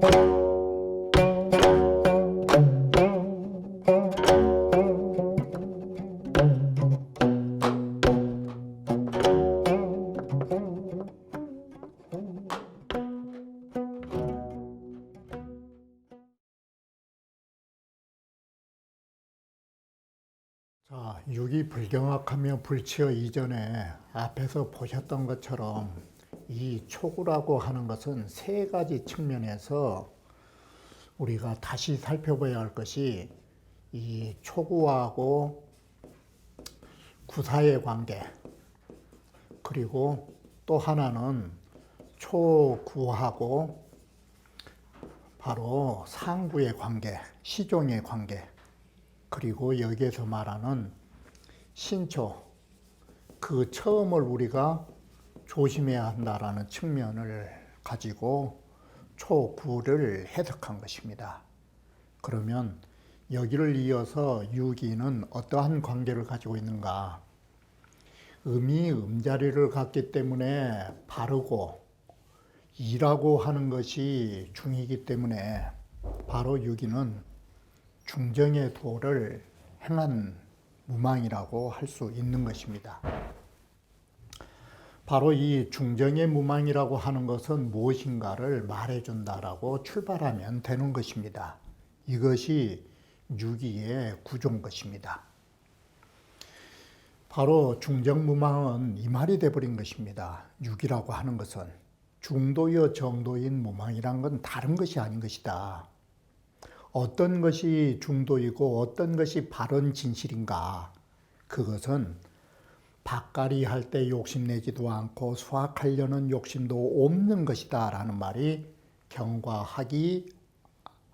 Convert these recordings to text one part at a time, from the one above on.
자, 유기불경학하며 불치어 이전에 앞에서 보셨던 것처럼 이 초구라고 하는 것은 세 가지 측면에서 우리가 다시 살펴봐야 할 것이 이 초구하고 구사의 관계, 그리고 또 하나는 초구하고 바로 상구의 관계, 시종의 관계, 그리고 여기에서 말하는 신초, 그 처음을 우리가 조심해야 한다라는 측면을 가지고 초구를 해석한 것입니다. 그러면 여기를 이어서 유기는 어떠한 관계를 가지고 있는가? 음이 음자리를 갖기 때문에 바르고 이라고 하는 것이 중이기 때문에 바로 유기는 중정의 도를 행한 무망이라고 할 수 있는 것입니다. 바로 이 중정의 무망이라고 하는 것은 무엇인가를 말해준다라고 출발하면 되는 것입니다. 이것이 유기의 구조인 것입니다. 바로 중정무망은 이 말이 돼버린 것입니다. 유기라고 하는 것은 중도여 정도인 무망이란 건 다른 것이 아닌 것이다. 어떤 것이 중도이고 어떤 것이 바른 진실인가? 그것은 밭갈이 할 때 욕심내지도 않고 수확하려는 욕심도 없는 것이다 라는 말이 경과학이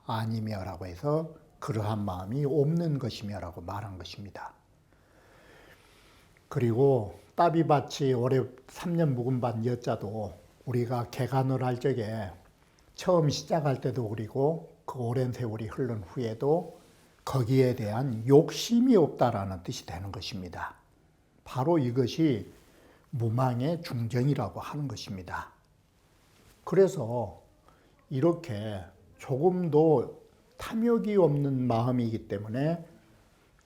아니며 라고 해서 그러한 마음이 없는 것이며 라고 말한 것입니다. 그리고 따비밭이 올해 3년 묵은 밭 여자도 우리가 개간을 할 적에 처음 시작할 때도 그리고 그 오랜 세월이 흐른 후에도 거기에 대한 욕심이 없다라는 뜻이 되는 것입니다. 바로 이것이 무망의 중정이라고 하는 것입니다. 그래서 이렇게 조금도 탐욕이 없는 마음이기 때문에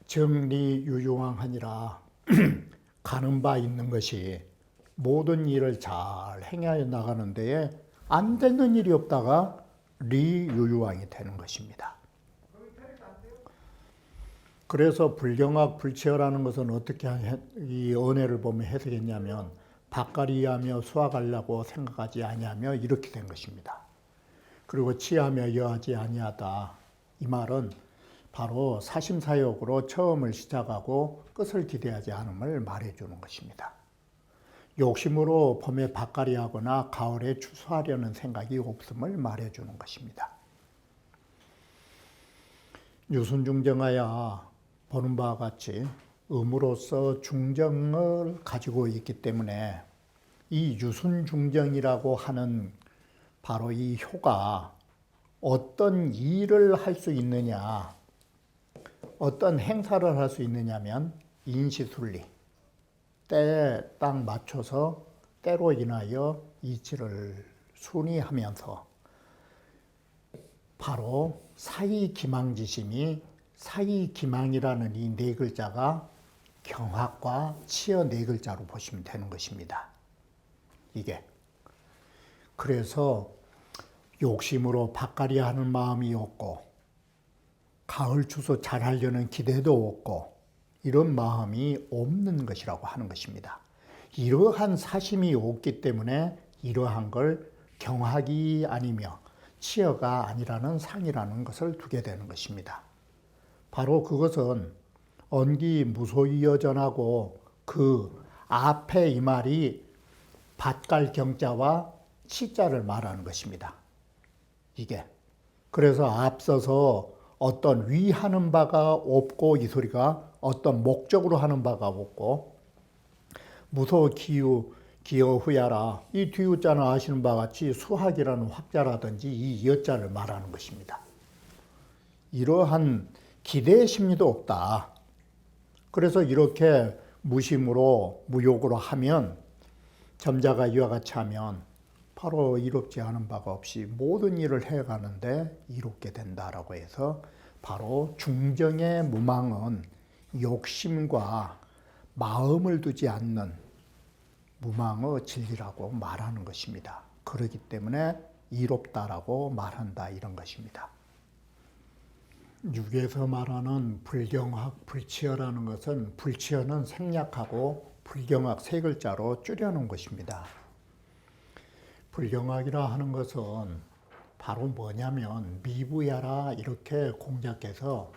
정리유유왕하니라 가는 바 있는 것이 모든 일을 잘 행하여 나가는 데에 안 되는 일이 없다가 리유유왕이 되는 것입니다. 그래서 불경학 불치어라는 것은 어떻게 이 언해를 보면 해석했냐면 밭갈이하며 수확하려고 생각하지 아니하며 이렇게 된 것입니다. 그리고 치하며 여하지 아니하다. 이 말은 바로 사심사욕으로 처음을 시작하고 끝을 기대하지 않음을 말해주는 것입니다. 욕심으로 봄에 밭갈이하거나 가을에 추수하려는 생각이 없음을 말해주는 것입니다. 유순중정하여 보는 바와 같이 음으로서 중정을 가지고 있기 때문에 이 유순중정이라고 하는 바로 이 효가 어떤 일을 할 수 있느냐, 어떤 행사를 할 수 있느냐면 인시순리, 때에 딱 맞춰서 때로 인하여 이치를 순위하면서 바로 사이기망지심이 사이기망이라는 이 네 글자가 경학과 치어 네 글자로 보시면 되는 것입니다. 이게 그래서 욕심으로 밭갈이 하는 마음이 없고 가을 추수 잘하려는 기대도 없고 이런 마음이 없는 것이라고 하는 것입니다. 이러한 사심이 없기 때문에 이러한 걸 경학이 아니며 치어가 아니라는 상이라는 것을 두게 되는 것입니다. 바로 그것은 언기 무소이여전하고 그 앞에 이 말이 밭갈 경자와 치자를 말하는 것입니다. 이게 그래서 앞서서 어떤 위하는 바가 없고 이 소리가 어떤 목적으로 하는 바가 없고 무소 기여 후야라 이 뒤우자는 아시는 바와 같이 수학이라는 확자라든지 이 여자를 말하는 것입니다. 이러한 기대 심리도 없다. 그래서 이렇게 무심으로 무욕으로 하면 점자가 이와 같이 하면 바로 이롭지 않은 바가 없이 모든 일을 해가는데 이롭게 된다라고 해서 바로 중정의 무망은 욕심과 마음을 두지 않는 무망의 진리라고 말하는 것입니다. 그렇기 때문에 이롭다라고 말한다 이런 것입니다. 육에서 말하는 불경학, 불치어라는 것은 불치어는 생략하고 불경학 세 글자로 줄여놓은 것입니다. 불경학이라 하는 것은 바로 뭐냐면 미부야라 이렇게 공작해서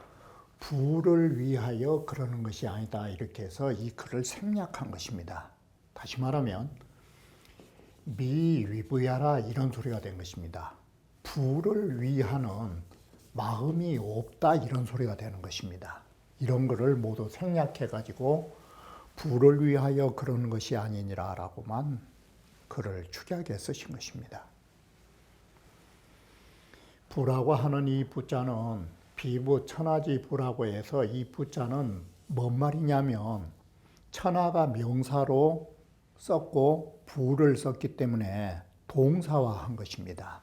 부를 위하여 그러는 것이 아니다 이렇게 해서 이 글을 생략한 것입니다. 다시 말하면 미위부야라 이런 소리가 된 것입니다. 부를 위하는 마음이 없다 이런 소리가 되는 것입니다. 이런 거를 모두 생략해 가지고 부를 위하여 그러는 것이 아니니라 라고만 글을 축약해 쓰신 것입니다. 부라고 하는 이 부자는 비부 천하지 부라고 해서 이 부자는 뭔 말이냐면 천하가 명사로 썼고 부를 썼기 때문에 동사화한 것입니다.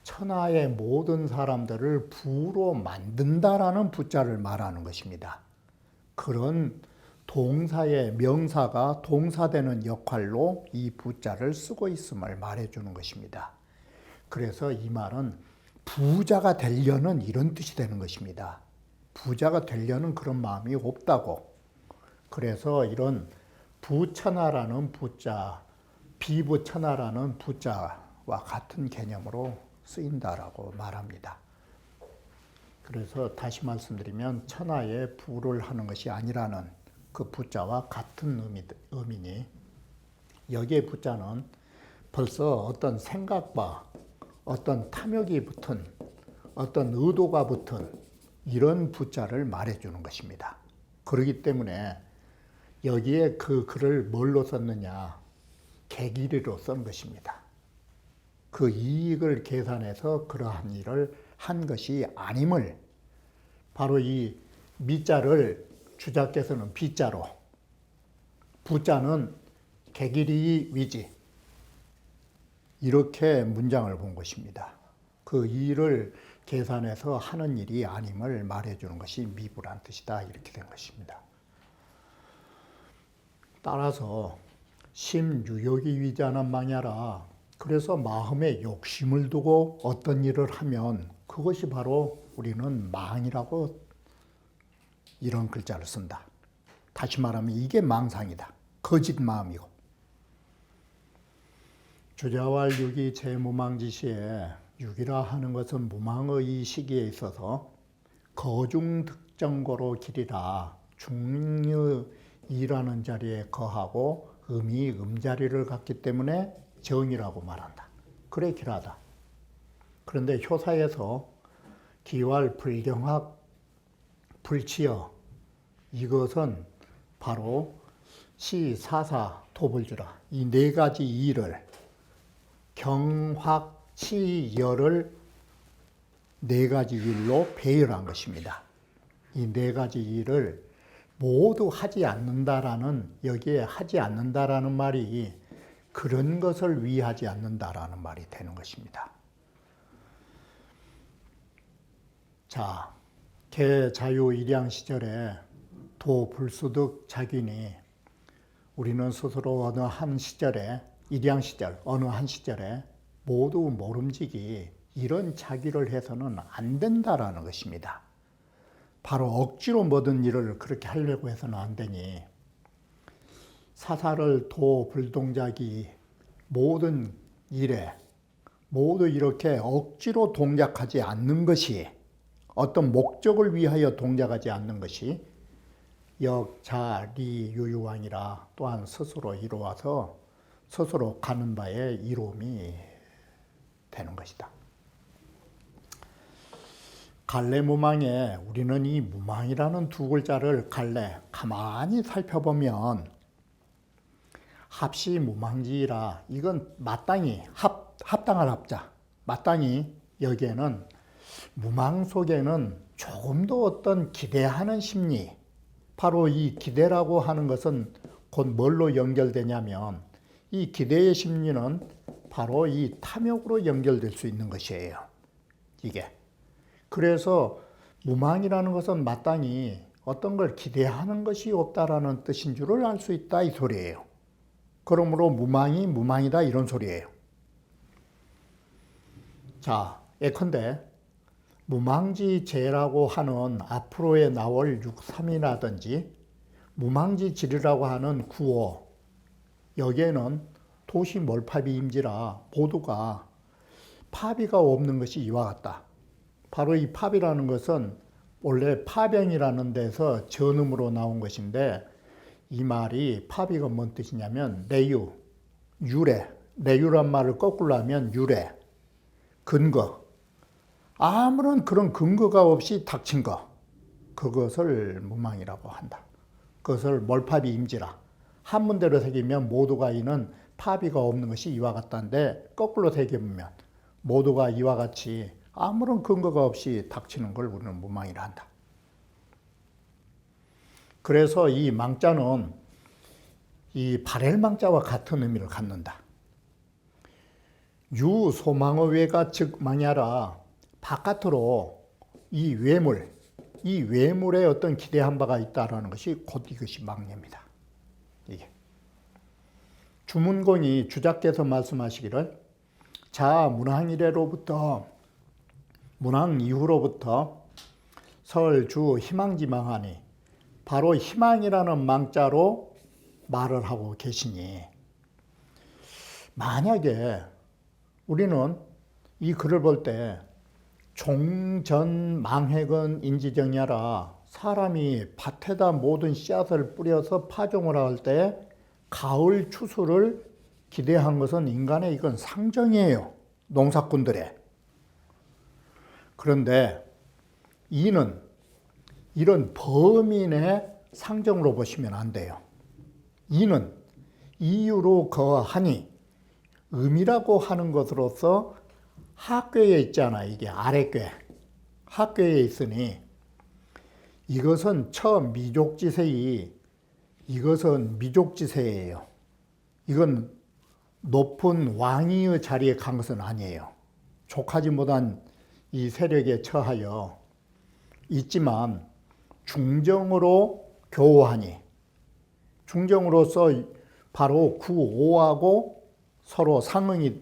천하의 모든 사람들을 부로 만든다라는 부자를 말하는 것입니다. 그런 동사의 명사가 동사되는 역할로 이 부자를 쓰고 있음을 말해주는 것입니다. 그래서 이 말은 부자가 되려는 이런 뜻이 되는 것입니다. 부자가 되려는 그런 마음이 없다고. 그래서 이런 부천하라는 부자, 비부천하라는 부자와 같은 개념으로 쓰인다라고 말합니다. 그래서 다시 말씀드리면 천하에 부를 하는 것이 아니라는 그 부자와 같은 의미니 여기에 부자는 벌써 어떤 생각과 어떤 탐욕이 붙은 어떤 의도가 붙은 이런 부자를 말해주는 것입니다. 그렇기 때문에 여기에 그 글을 뭘로 썼느냐? 개기리로 쓴 것입니다. 그 이익을 계산해서 그러한 일을 한 것이 아님을 바로 이 미자를 주자께서는 비자로 부자는 개기리 위지 이렇게 문장을 본 것입니다. 그 일을 계산해서 하는 일이 아님을 말해주는 것이 미부란 뜻이다 이렇게 된 것입니다. 따라서 심유욕이 위자는 망야라. 그래서 마음에 욕심을 두고 어떤 일을 하면 그것이 바로 우리는 망이라고 이런 글자를 쓴다. 다시 말하면 이게 망상이다. 거짓 마음이고. 주자왈 육이 제무망지시에 육이라 하는 것은 무망의 이 시기에 있어서 거중득정고로 길이라 중유이라는 자리에 거하고 음이 음자리를 갖기 때문에 정이라고 말한다. 그래 길하다. 그런데 효사에서 기왈 불경학 불치여 이것은 바로 시사사 도불주라 이 네 가지 일을 경학치여를 네 가지 일로 배열한 것입니다. 이 네 가지 일을 모두 하지 않는다라는 여기에 하지 않는다라는 말이 그런 것을 위하지 않는다라는 말이 되는 것입니다. 자, 개자유일양 시절에 도불수득 자균이 우리는 스스로 어느 한 시절에 일양 시절 어느 한 시절에 모두 모름지기 이런 자기를 해서는 안 된다라는 것입니다. 바로 억지로 모든 일을 그렇게 하려고 해서는 안 되니 사사를 도불동작이 모든 일에 모두 이렇게 억지로 동작하지 않는 것이 어떤 목적을 위하여 동작하지 않는 것이 역자리유유왕이라 또한 스스로 이루어서 스스로 가는 바에 이로움이 되는 것이다. 갈래무망에 우리는 이 무망이라는 두 글자를 갈래 가만히 살펴보면 합시무망지라 이건 마땅히 합당할 합자 마땅히 여기에는 무망 속에는 조금 더 어떤 기대하는 심리 바로 이 기대라고 하는 것은 곧 뭘로 연결되냐면 이 기대의 심리는 바로 이 탐욕으로 연결될 수 있는 것이에요. 이게. 그래서 무망이라는 것은 마땅히 어떤 걸 기대하는 것이 없다라는 뜻인 줄을 알 수 있다 이 소리예요. 그러므로 무망이 무망이다 이런 소리예요. 자, 예컨대 무망지제라고 하는 앞으로에 나올 6.3이라든지 무망지질이라고 하는 9.5 여기에는 도시 몰팝이 임지라 모두가 파비가 없는 것이 이와 같다. 바로 이 파비라는 것은 원래 파병이라는 데서 전음으로 나온 것인데 이 말이 파비가 뭔 뜻이냐면 내유, 유래, 내유란 말을 거꾸로 하면 유래, 근거, 아무런 그런 근거가 없이 닥친 것, 그것을 무망이라고 한다. 그것을 몰팝이 임지라. 한 문대로 새기면 모두가 이는 파비가 없는 것이 이와 같다는데 거꾸로 새겨보면 모두가 이와 같이 아무런 근거가 없이 닥치는 걸 우리는 무망이라 한다. 그래서 이 망자는 이 바렐망자와 같은 의미를 갖는다. 유소망의 외가 즉 망야라. 바깥으로 이 외물에 어떤 기대한 바가 있다라는 것이 곧 이것이 망례입니다. 이게. 주문공이 주작께서 말씀하시기를 자 문왕 이후로부터 설, 주, 희망지망하니 바로 희망이라는 망자로 말을 하고 계시니 만약에 우리는 이 글을 볼 때 종전 망획은 인지정야라 사람이 밭에다 모든 씨앗을 뿌려서 파종을 할 때 가을 추수를 기대한 것은 인간의 이건 상정이에요. 농사꾼들의. 그런데 이는 이런 범인의 상정으로 보시면 안 돼요. 이는 이유로 거하니 음이라고 하는 것으로서 하괴에 있잖아. 이게 아래괴. 하괴에 있으니 이것은 이것은 미족지세예요. 이건 높은 왕위의 자리에 간 것은 아니에요. 족하지 못한 이 세력에 처하여 있지만 중정으로 교화하니 중정으로서 바로 9.5하고 서로 상응이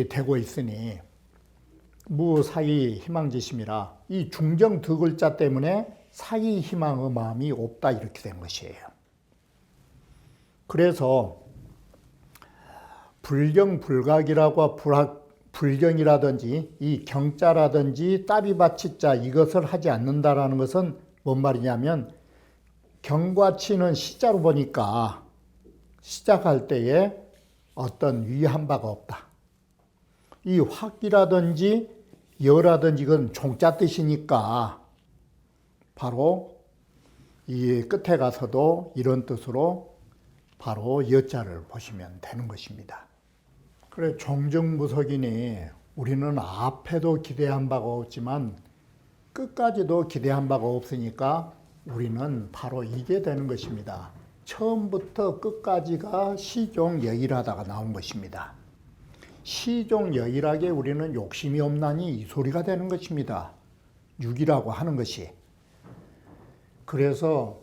되고 있으니 무사히 희망지심이라 이 중정 두 글자 때문에 사히 희망의 마음이 없다 이렇게 된 것이에요. 그래서 불경불각이라고 불경이라든지 이 경자라든지 따비받치자 이것을 하지 않는다라는 것은 뭔 말이냐면 경과 치는 시자로 보니까 시작할 때에 어떤 위한 바가 없다. 이 확이라든지 여라든지 이건 종자 뜻이니까 바로 이 끝에 가서도 이런 뜻으로 바로 여자를 보시면 되는 것입니다. 그래 종정무속이니 우리는 앞에도 기대한 바가 없지만 끝까지도 기대한 바가 없으니까 우리는 바로 이게 되는 것입니다. 처음부터 끝까지가 시종여일하다가 나온 것입니다. 시종여일하게 우리는 욕심이 없나니 이 소리가 되는 것입니다. 육이라고 하는 것이. 그래서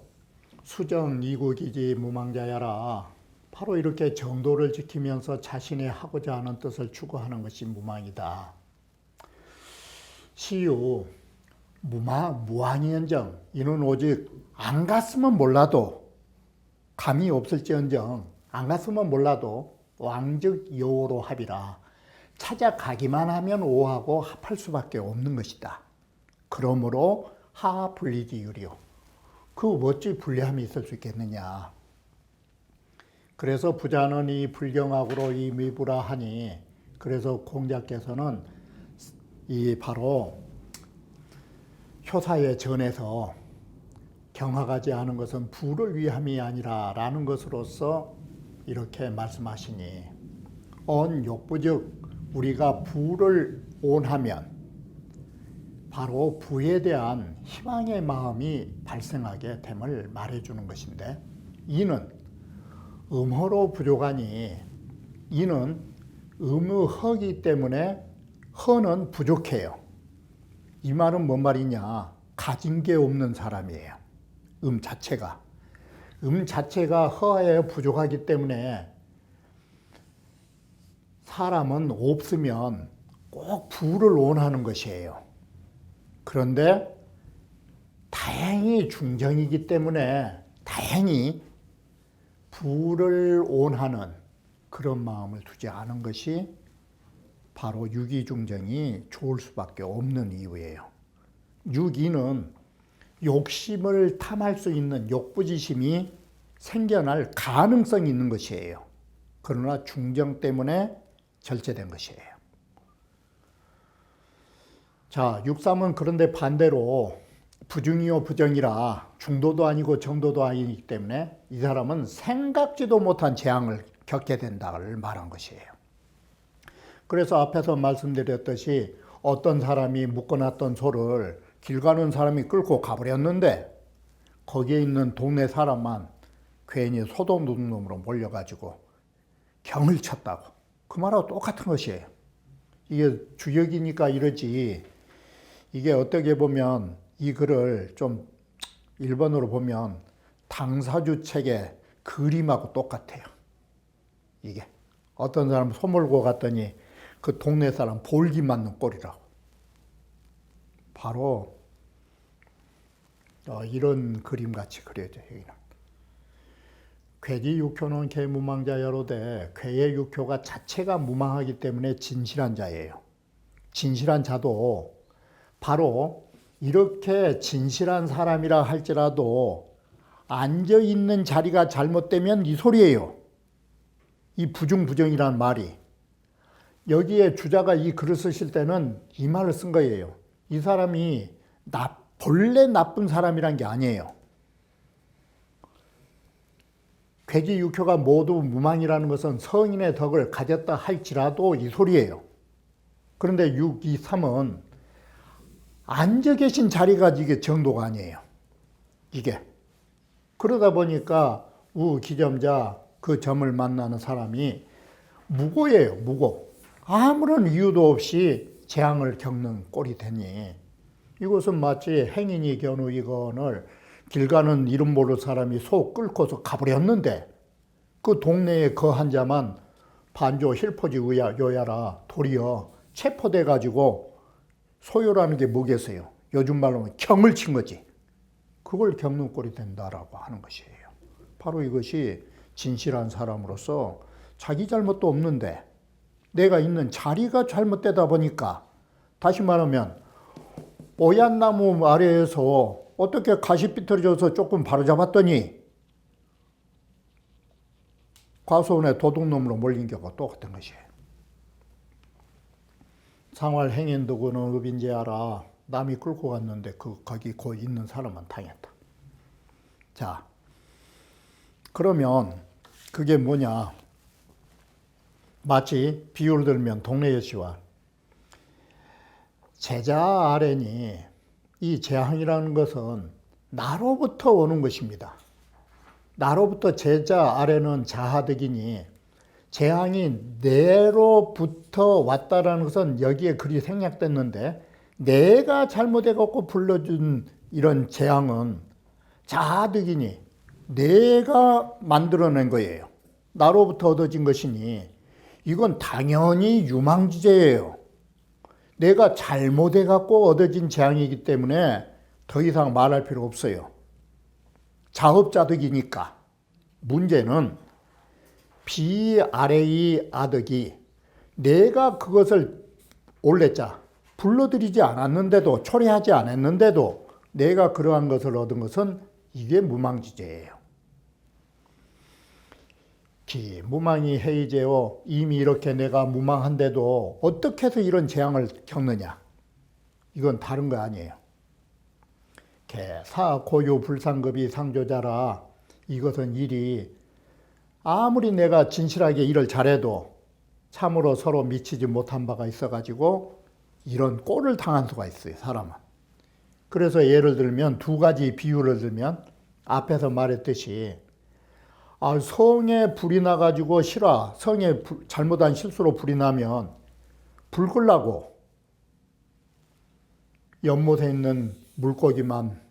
수정 이구기지 무망자야라. 바로 이렇게 정도를 지키면서 자신의 하고자 하는 뜻을 추구하는 것이 무망이다. 시유 무한이언정 이는 오직 안 갔으면 몰라도 감이 없을지언정 안 갔으면 몰라도 왕즉 여오로 합이라. 찾아가기만 하면 오하고 합할 수밖에 없는 것이다. 그러므로 하 분리지유리요. 그 어찌 분리함이 있을 수 있겠느냐. 그래서 부자는 이 불경악으로 이 미부라 하니 그래서 공자께서는 이 바로 효사에 전해서 경악하지 않은 것은 부를 위함이 아니라 라는 것으로서 이렇게 말씀하시니 언욕부즉 우리가 부를 온하면 바로 부에 대한 희망의 마음이 발생하게 됨을 말해주는 것인데 이는 음허로 부족하니 이는 허기 때문에 허는 부족해요. 이 말은 뭔 말이냐? 가진 게 없는 사람이에요. 자체가. 자체가 허에 부족하기 때문에 사람은 없으면 꼭 부를 원하는 것이에요. 그런데 다행히 중정이기 때문에 다행히 부를 원하는 그런 마음을 두지 않은 것이 바로 유기중정이 좋을 수밖에 없는 이유예요. 유기는 욕심을 탐할 수 있는 욕부지심이 생겨날 가능성이 있는 것이에요. 그러나 중정 때문에 절제된 것이에요. 자, 육삼은 그런데 반대로 부중이요 부정이라 중도도 아니고 정도도 아니기 때문에 이 사람은 생각지도 못한 재앙을 겪게 된다를 말한 것이에요. 그래서 앞에서 말씀드렸듯이 어떤 사람이 묶어놨던 소를 길 가는 사람이 끌고 가버렸는데 거기에 있는 동네 사람만 괜히 소동놈으로 몰려가지고 경을 쳤다고. 그 말하고 똑같은 것이에요. 이게 주역이니까 이러지. 이게 어떻게 보면 이 글을 좀 일본어로 보면 당사주 책의 그림하고 똑같아요. 이게 어떤 사람 소 몰고 갔더니 그 동네 사람 볼기 맞는 꼴이라고. 바로 이런 그림같이 그려져요. 여기는. 괴지 육효는 개무망자 여로되 괴의 육효가 자체가 무망하기 때문에 진실한 자예요. 진실한 자도 바로 이렇게 진실한 사람이라 할지라도 앉아있는 자리가 잘못되면 이 소리예요. 이 부중부정이라는 말이. 여기에 주자가 이 글을 쓰실 때는 이 말을 쓴 거예요. 이 사람이 본래 나쁜 사람이란 게 아니에요. 괴지 육효가 모두 무망이라는 것은 성인의 덕을 가졌다 할지라도 이 소리예요. 그런데 6, 2, 3은 앉아 계신 자리가 이게 정도가 아니에요. 이게. 그러다 보니까 우기점자 그 점을 만나는 사람이 무고예요. 무고. 아무런 이유도 없이 재앙을 겪는 꼴이 되니 이것은 마치 행인이 견우 이건을 길 가는 이름 모를 사람이 소 끌고서 가버렸는데 그 동네에 그 한 자만 반조 힐포지 요야라 도리어 체포돼 가지고 소요라는 게 뭐겠어요? 요즘 말로 하면 경을 친 거지. 그걸 겪는 꼴이 된다라고 하는 것이에요. 바로 이것이 진실한 사람으로서 자기 잘못도 없는데 내가 있는 자리가 잘못되다 보니까 다시 말하면 뽀얀 나무 아래에서 어떻게 가시 삐뚤어져서 조금 바로잡았더니 과수원에 도둑놈으로 몰린 경우가 똑같은 것이에요. 상활 행인도구는 의빈제하라. 남이 끌고 갔는데 거기 그 있는 사람만 당했다. 자, 그러면 그게 뭐냐? 마치 비유를 들면 동네 여시와 제자 아래니 이 재앙이라는 것은 나로부터 오는 것입니다. 나로부터 제자 아래는 자하득이니 재앙이 내로부터 왔다라는 것은 여기에 글이 생략됐는데 내가 잘못해갖고 불러준 이런 재앙은 자하득이니 내가 만들어낸 거예요. 나로부터 얻어진 것이니 이건 당연히 유망주제예요. 내가 잘못해갖고 얻어진 재앙이기 때문에 더 이상 말할 필요 없어요. 자업자득이니까. 문제는 비아래의 아득이 내가 그것을 올랬자 불러들이지 않았는데도 초래하지 않았는데도 내가 그러한 것을 얻은 것은 이게 무망지제예요. 무망이 해이제요. 이미 이렇게 내가 무망한데도 어떻게 해서 이런 재앙을 겪느냐. 이건 다른 거 아니에요. 사고유 불상급이 상조자라. 이것은 일이 아무리 내가 진실하게 일을 잘해도 참으로 서로 미치지 못한 바가 있어가지고 이런 꼴을 당한 수가 있어요. 사람은. 그래서 예를 들면 두 가지 비유를 들면 앞에서 말했듯이 성에 불이 나가지고 성에 잘못한 실수로 불이 나면 불 끌라고 연못에 있는 물고기만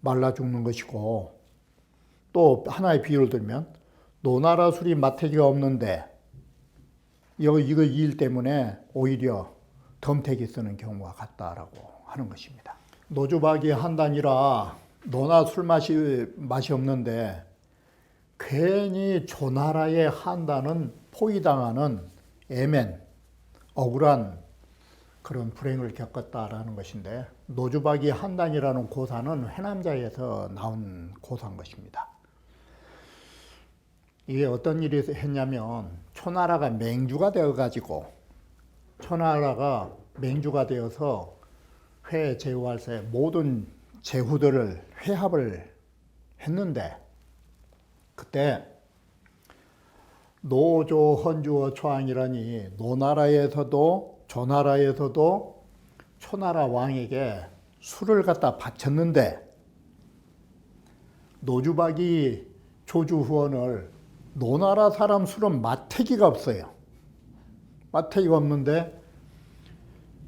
말라 죽는 것이고, 또 하나의 비유를 들면 노나라 술이 마태기가 없는데 이거 이 일 때문에 오히려 덤태기 쓰는 경우가 같다라고 하는 것입니다. 노주박이 한단이라 노나 술 맛이 없는데 괜히 조나라의 한단은 포위당하는 억울한 그런 불행을 겪었다라는 것인데, 노주박이 한단이라는 고사는 회남자에서 나온 고사인 것입니다. 이게 어떤 일이 했냐면, 초나라가 맹주가 되어서 회 제후할 때 모든 제후들을 회합을 했는데, 그때 노조 헌주어 초항이라니 노나라에서도 조나라에서도 초나라 왕에게 술을 갖다 바쳤는데, 노주박이 조주후원을 노나라 사람 술은 마태기가 없어요. 마태기가 없는데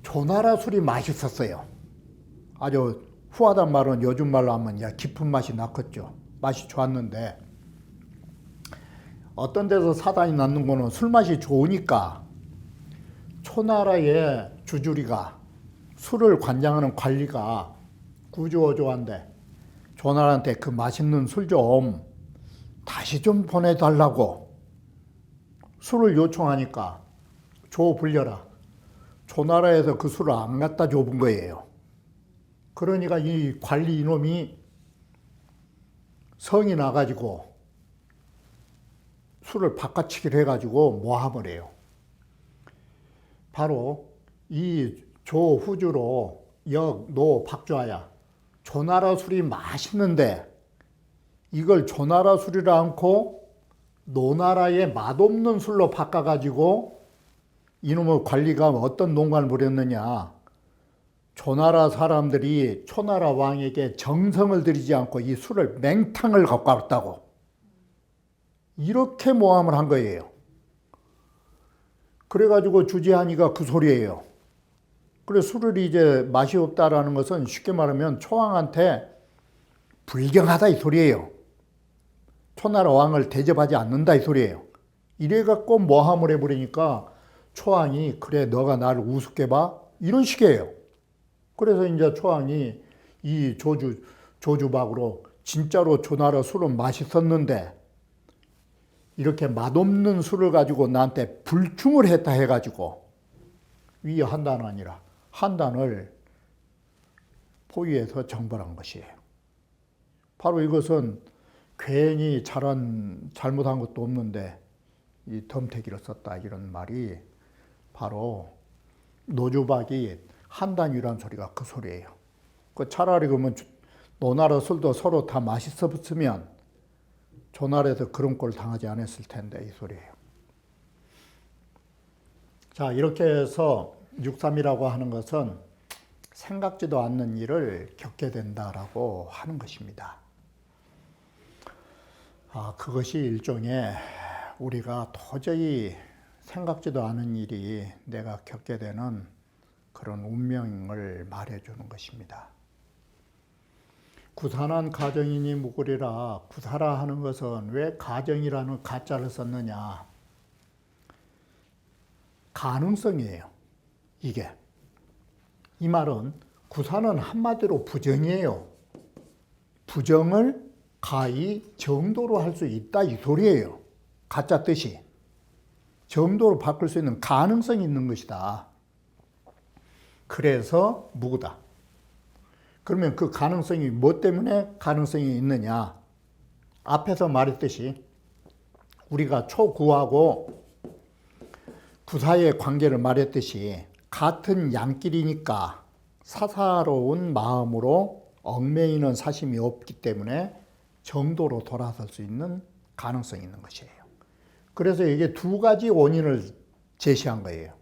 조나라 술이 맛있었어요. 아주 후하단 말은 요즘 말로 하면 깊은 맛이 났겠죠. 맛이 좋았는데, 어떤 데서 사단이 났는 거는 술 맛이 좋으니까 초나라의 주주리가, 술을 관장하는 관리가 구주어조한데 조나라한테 그 맛있는 술 좀 다시 좀 보내달라고 술을 요청하니까 줘 불려라. 조나라에서 그 술을 안 갖다 줘본 거예요. 그러니까 이 관리 이놈이 성이 나가지고 술을 바꿔치기를 해가지고 모함을 해요. 바로 이 조후주로 노 박좌야, 조나라 술이 맛있는데 이걸 조나라 술이라 않고 노나라의 맛없는 술로 바꿔가지고 이놈의 관리가 어떤 농간을 부렸느냐. 조나라 사람들이 초나라 왕에게 정성을 들이지 않고 이 술을 맹탕을 갖고 왔다고 이렇게 모함을 한 거예요. 그래가지고 주지하니가 그 소리예요. 그래, 술을 이제 맛이 없다라는 것은 쉽게 말하면 초왕한테 불경하다 이 소리예요. 초나라 왕을 대접하지 않는다 이 소리예요. 이래갖고 모함을 해버리니까 초왕이 그래 너가 나를 우습게 봐? 이런 식이에요. 그래서 이제 초왕이 이 조주박으로 진짜로 조나라 술은 맛있었는데 이렇게 맛없는 술을 가지고 나한테 불충을 했다 해가지고 위 한단 아니라 한단을 포위해서 정벌한 것이에요. 바로 이것은 괜히 잘못한 것도 없는데 이 덤태기를 썼다 이런 말이 바로 노주박이 한단이란 소리가 그 소리예요. 그 차라리 그러면 노나라 술도 서로 다 맛있었으면 조나라에서 그런 꼴 당하지 않았을 텐데 이 소리예요. 자, 이렇게 해서 6.3이라고 하는 것은 생각지도 않는 일을 겪게 된다라고 하는 것입니다. 그것이 일종의 우리가 도저히 생각지도 않은 일이 내가 겪게 되는 그런 운명을 말해주는 것입니다. 구산한 가정이니 무구리라. 구사라 하는 것은 왜 가정이라는 가짜를 썼느냐. 가능성이에요. 이게. 이 말은 구사는 한마디로 부정이에요. 부정을 가히 정도로 할 수 있다 이 소리예요. 가짜 뜻이. 정도로 바꿀 수 있는 가능성이 있는 것이다. 그래서 무구다. 그러면 그 가능성이 뭐 때문에 가능성이 있느냐. 앞에서 말했듯이 우리가 초구하고 구사의 관계를 말했듯이 같은 양끼리니까 사사로운 마음으로 얽매이는 사심이 없기 때문에 정도로 돌아설 수 있는 가능성이 있는 것이에요. 그래서 이게 두 가지 원인을 제시한 거예요.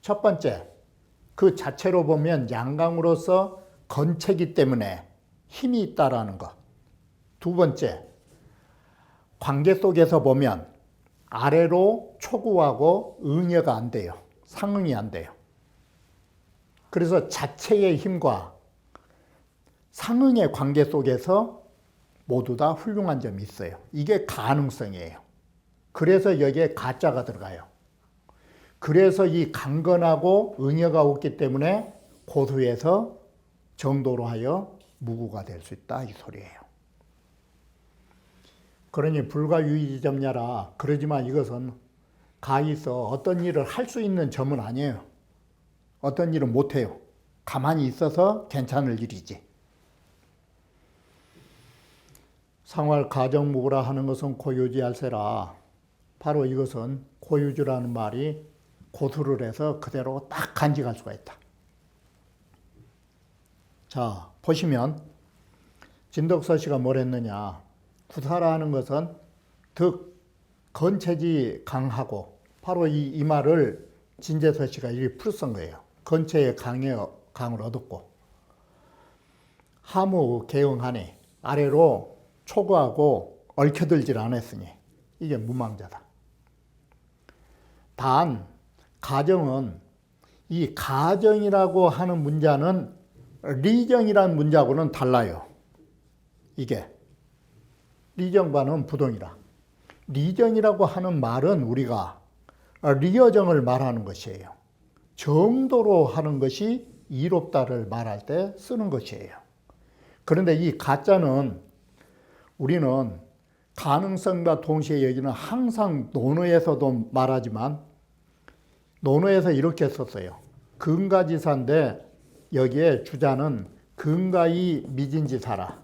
첫 번째, 그 자체로 보면 양강으로서 건체기 때문에 힘이 있다라는 것. 두 번째, 관계 속에서 보면 아래로 초구하고 응여가 안 돼요. 상응이 안 돼요. 그래서 자체의 힘과 상응의 관계 속에서 모두 다 훌륭한 점이 있어요. 이게 가능성이에요. 그래서 여기에 가짜가 들어가요. 그래서 이 강건하고 응여가 없기 때문에 고수에서 정도로 하여 무구가 될 수 있다 이 소리예요. 그러니 불가유의점냐라. 그러지만 이것은 가히서 어떤 일을 할 수 있는 점은 아니에요. 어떤 일은 못해요. 가만히 있어서 괜찮을 일이지. 상활 가정무구라 하는 것은 고유지할세라. 바로 이것은 고유주라는 말이 고수를 해서 그대로 딱 간직할 수가 있다. 자, 보시면 진덕서씨가 뭘 했느냐. 구사라 하는 것은 득, 건체지 강하고, 바로 이 말을 진제서씨가 이렇게 풀쓴 거예요. 건체의 강을 얻었고, 하무 개응하니, 아래로 초구하고 얽혀들질 않았으니 이게 무망자다. 단 가정은 이 가정이라고 하는 문자는 리정이라는 문자하고는 달라요. 이게 리정과는 부동이라. 리정이라고 하는 말은 우리가 리어정을 말하는 것이에요. 정도로 하는 것이 이롭다를 말할 때 쓰는 것이에요. 그런데 이 가짜는 우리는 가능성과 동시에 여기는 항상 논어에서도 말하지만 논어에서 이렇게 썼어요. 근가지사인데 여기에 주자는 근가이 미진지사라.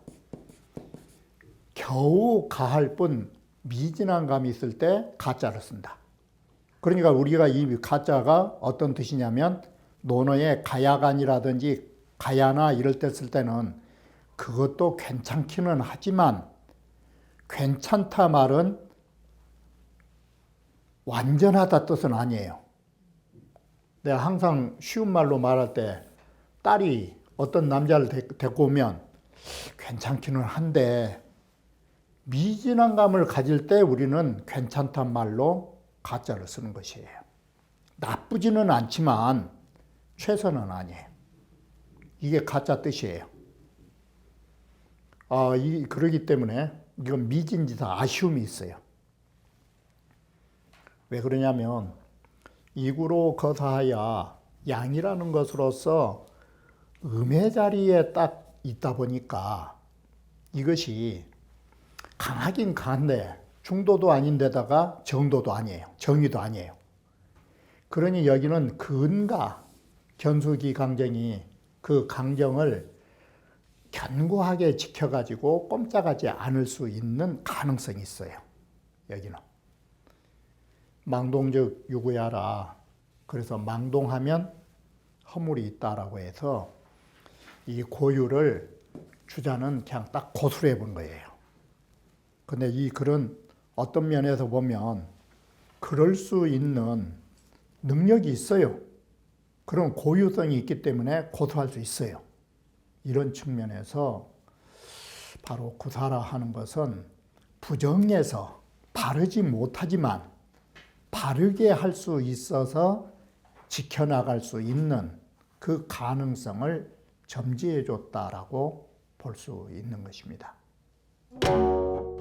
겨우 가할 뿐 미진한 감이 있을 때 가짜를 쓴다. 그러니까 우리가 이 가짜가 어떤 뜻이냐면 논어에 가야간이라든지 가야나 이럴 때 쓸 때는 그것도 괜찮기는 하지만 괜찮다 말은 완전하다 뜻은 아니에요. 내가 항상 쉬운 말로 말할 때 딸이 어떤 남자를 데리고 오면 괜찮기는 한데 미진한 감을 가질 때 우리는 괜찮단 말로 가짜를 쓰는 것이에요. 나쁘지는 않지만 최선은 아니에요. 이게 가짜 뜻이에요. 그러기 때문에 이건 미진지사 아쉬움이 있어요. 왜 그러냐면 이구로 거사하야 양이라는 것으로서 음의 자리에 딱 있다 보니까 이것이 강하긴 강한데 중도도 아닌데다가 정도도 아니에요. 정의도 아니에요. 그러니 여기는 근가 견수기 강정이 그 강정을 견고하게 지켜가지고 꼼짝하지 않을 수 있는 가능성이 있어요. 여기는. 망동즉 유구야라. 그래서 망동하면 허물이 있다라고 해서 이 고유를 주자는 그냥 딱 고수를 해본 거예요. 근데 이 글은 어떤 면에서 보면 그럴 수 있는 능력이 있어요. 그런 고유성이 있기 때문에 고수할 수 있어요. 이런 측면에서 바로 구사라 하는 것은 부정해서 바르지 못하지만 바르게 할 수 있어서 지켜나갈 수 있는 그 가능성을 점지해 줬다라고 볼 수 있는 것입니다. 오.